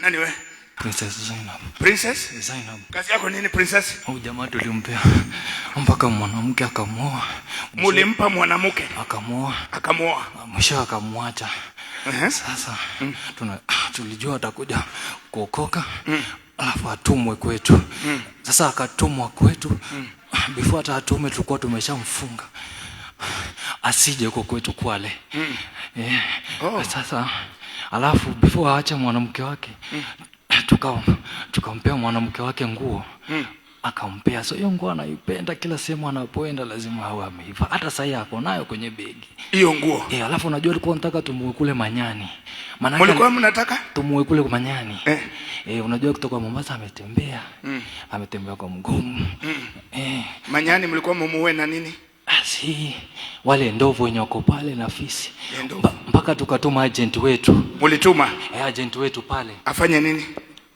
Nani wewe? Princess Zainab. Princess Zainab. Kazi yako nini princess? Huyu jamaa tulimpea mpaka mwanamke akamuoa. Mulimpa mwanamke akamuoa. Mwisho akamwacha. Sasa tulijua atakuja kuokoka. Alafu atumwe kwetu. Sasa akatumwa kwetu. Before atumwe tulikuwa tumeshamfunga asije huko kwetu Kwale. Sasa alafu before aache mwanamke wake tukampea mwanamke wake nguo. Akampea, so hiyo nguo anaipenda, kila sehemu anapoenda lazima awe ameiva. Hata sasa yako nayo kwenye begi hiyo nguo. Alafu unajua alikuwa anataka tumuwe kule Manyani. Maana mlikuwa mnataka tumuwe kule Manyani. Unajua kutoka Mombasa ametembea kwa mguu. Manyani mlikuwa mumuwe na nini? Si wale ndovu wenye wako pale na fisi. Mpaka tukatuma agent wetu. Mulituma? Agent wetu pale. Afanye nini?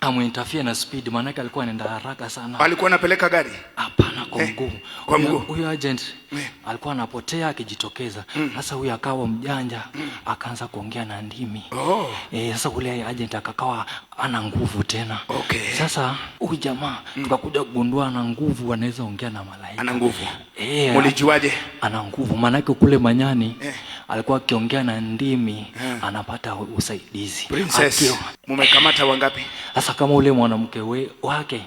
Amuinterfere na speed, maana yake alikuwa anaenda haraka sana. Alikuwa anapeleka gari? Hapana, kwa mguu. Kwa mguu. Huyo agent alikuwa anapotea akijitokeza. Sasa huyo akawa mjanja, akaanza kuongea na ndimi. Sasa ule agent akakawa ana nguvu tena. Sasa huyu jamaa tukakuja kugundua ana nguvu, anaweza ongea na malaika. Ana nguvu. Mulijuaje? Ana nguvu, maana yake kule Manyani alikuwa akiongea na ndimi, anapata usaidizi. Princess, mumekamata wangapi? Sasa kama ule mwanamke wake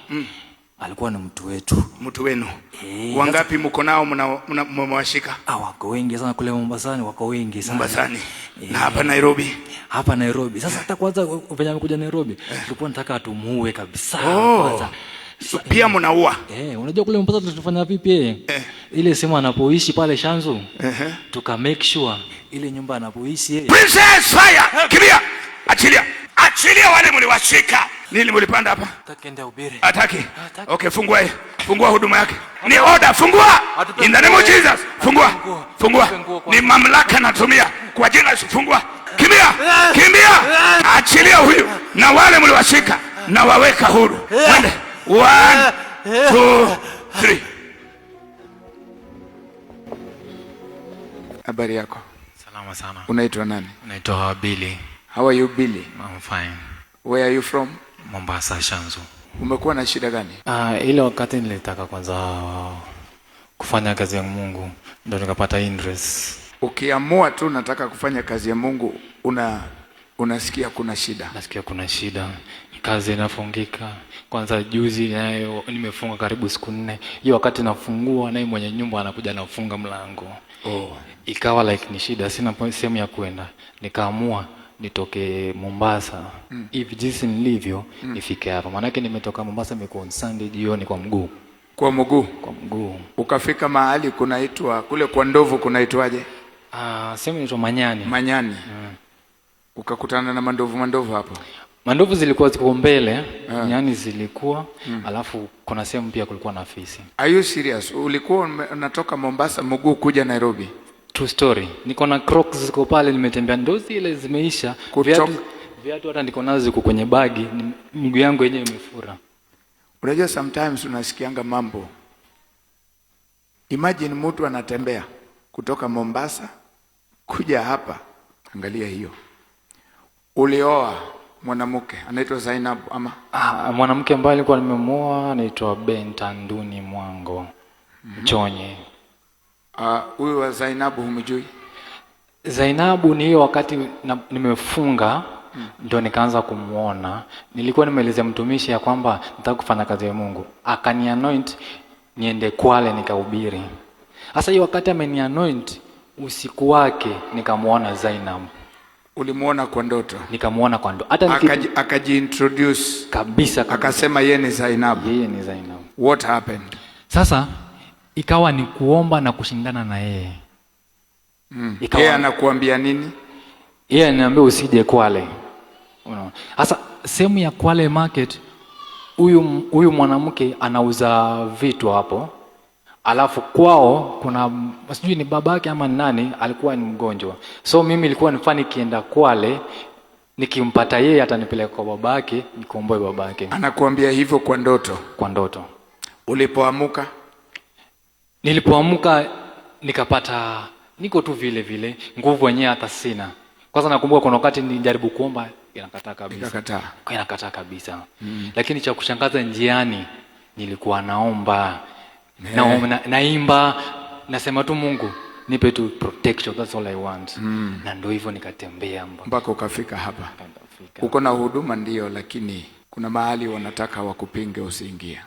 alikuwa ni mtu wetu. Mtu wenu? Wangapi mko nao mmewashika? Wako wengi sana kule Mombasani, wako wengi sana. Mombasani. Na hapa Nairobi? Hapa Nairobi. Sasa hata kwanza venye amekuja Nairobi, tulikuwa nataka tumuue kabisa kwanza. Pia mnaua? Unajua kule Mombasa tulifanya vipi? Ile sema anapoishi pale Shanzu. Tuka make sure ile nyumba anapoishi yeye. Princess fire! Kimbia! Achilia wale mliwashika. Nini mlipanda hapa? Takenda ubiri. Ataki. Okay, fungua huduma yake. Ni order, fungua. In the name of Jesus. Fungua. Ni mamlaka natumia kwa jina la fungua. Kimbia. Achilia huyu na wale mliwashika na waweka huru. Twende. 1 2 3. Habari yako? Salama sana. Unaitwa nani? Naitwa Billy. How are you Billy? I'm fine. Where are you from? Mombasa, Shanzu. Umekuwa na shida gani? Ile wakati nilitaka kwanza kufanya kazi ya Mungu ndio nikapata interest. Ukiamua tu nataka kufanya kazi ya Mungu unasikia kuna shida? Nasikia kuna shida. Kazi inafungika. Kwanza juzi nayo nimefunga karibu siku 4. Hiyo wakati nafungua naye mwenye nyumba anakuja nafunga mlango. Ikawa like ni shida, sina sehemu ya kwenda. Nikaamua nitoke Mombasa hivi jinsi nilivyo nifike hapa. Maana yake nimetoka Mombasa nimekuwa Sunday jioni kwa mguu. Kwa mguu? Kwa mguu. Ukafika mahali kunaitwa kule kwa ndovu kunaitwaje? Sehemu inaitwa Manyani. Manyani. Ukakutana na mandovu hapo? Mandovu zilikuwa ziko mbele, nyani zilikuwa, alafu kuna sehemu pia kulikuwa na fisi. Are you serious? Ulikuwa unatoka Mombasa mguu kuja Nairobi? True story. Niko na Crocs ziko pale nimetembea ndo zile zimeisha. Viatu hata niko nazo ziko kwenye bagi, miguu yangu yenyewe imefura. Unajua sometimes unasikianga mambo. Imagine mtu anatembea kutoka Mombasa kuja hapa. Angalia hiyo. Ulioa mwanamke anaitwa Zainab ama? Mwanamke ambaye alikuwa nimemuoa anaitwa Bentanduni Mwango. Mchonye. Huyu wa Zainabu humjui? Zainabu ni hiyo wakati nimefunga ndio nikaanza kumuona. Nilikuwa nimeelezea mtumishi ya kwamba nataka kufanya kazi ya Mungu. Akanianoint niende Kwale nikahubiri. Sasa hiyo wakati amenianoint usiku wake nikamuona Zainab. Ulimuona kwa ndoto? Nikamuona kwa ndoto. Hata akajiintroduce kabisa. Akasema yeye ni Zainab. Yeye ni Zainab. What happened? Sasa ikawa ni kuomba na kushindana na yeye. Yeye anakuambia nini? Yeye ananiambia usije Kwale. Unaona? Sasa sehemu ya Kwale market huyu mwanamke anauza vitu hapo. Alafu kwao kuna sijui ni babake ama nani alikuwa ni mgonjwa. So mimi nilikuwa nifanye kienda Kwale nikimpata yeye atanipeleka kwa babake nikomboe babake. Anakuambia hivyo kwa ndoto? Kwa ndoto. Ulipoamuka? Nilipoamuka nikapata niko tu vile nguvu yenyewe hata sina. Kwanza nakumbuka kuna wakati nilijaribu kuomba inakataa kabisa. Ikakataa Kabisa. Lakini cha kushangaza, njiani nilikuwa naomba, naimba, nasema tu Mungu nipe tu protection, that's all I want. Na ndio hivyo nikatembea mpaka ukafika hapa. Uko na huduma ndio, lakini kuna mahali wanataka wakupinge usiingie.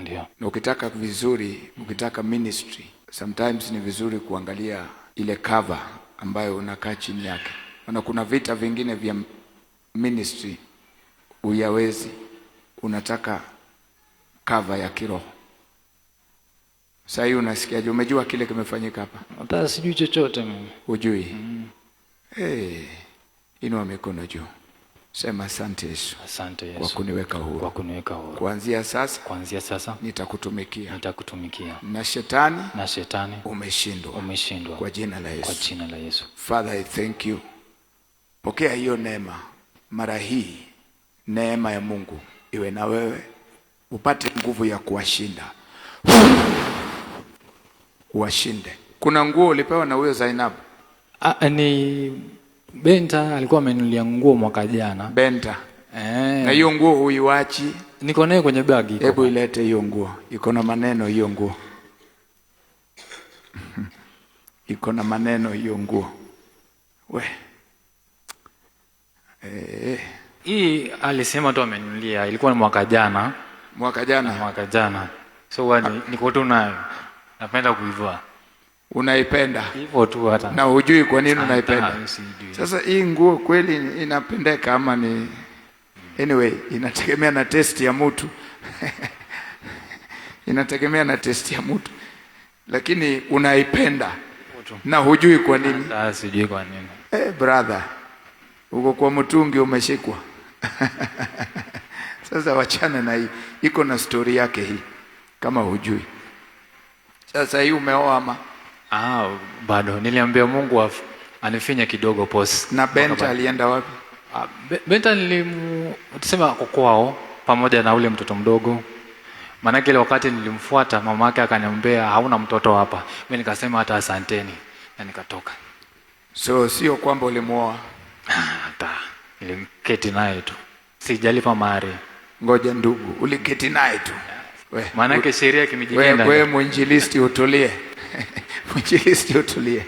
Ndio. Na ukitaka vizuri, ukitaka ministry, sometimes ni vizuri kuangalia ile cover ambayo unakaa chini yake. Maana kuna vita vingine vya ministry uyawezi, unataka cover ya kiroho. Sasa hiyo unasikiaje? Umejua kile kimefanyika hapa? Hata sijui chochote mimi. Hujui? Inua mikono juu. Sema asante Yesu. Asante Yesu. Kwa kuniweka huru. Kwa kuniweka huru. Kuanzia sasa nitakutumikia. Na shetani umeshindwa. Kwa jina la Yesu. Father, I thank you. Pokea hiyo neema. Mara hii neema ya Mungu iwe na wewe, upate nguvu ya kuwashinda. Uwashinde. Kuna nguo ulipewa na huyo Zainab? Ni Benta alikuwa amenunulia nguo mwaka jana. Benta. Na hiyo nguo huiwachi? Niko nayo kwenye bagi. Hebu ilete hiyo nguo. Iko na maneno hiyo nguo. Iko na maneno hiyo nguo. Hii alisema tu amenunulia, ilikuwa ni mwaka jana. Mwaka jana. So niko tu nayo. Napenda kuivaa. Unaipenda? Hivyo tu hata. Na hujui kwa nini unaipenda? Sasa hii nguo kweli inapendeka ama ni anyway, inategemea na taste ya mtu. Inategemea na taste ya mtu. Lakini unaipenda. Na hujui kwa nini? Sijui kwa nini. Brother, uko kwa mtungi umeshikwa. Sasa wachana na hii. Iko na story yake hii. Kama hujui. Sasa hii umeoa ama? Bado. Niliambia Mungu anifinye kidogo pause. Na Benta alienda wapi? Benta tusema kwao pamoja na ule mtoto mdogo. Maana ile wakati nilimfuata mama yake akaniambia hauna mtoto hapa. Mimi nikasema hata asanteni na nikatoka. So sio kwamba ulimuoa? Hata niliketi naye tu. Sijalipa mahari. Ngoja ndugu, uliketi naye tu. Maana yake sheria kimejigenda. Wewe mwinjilisti utulie. Mwinjilisti utulie.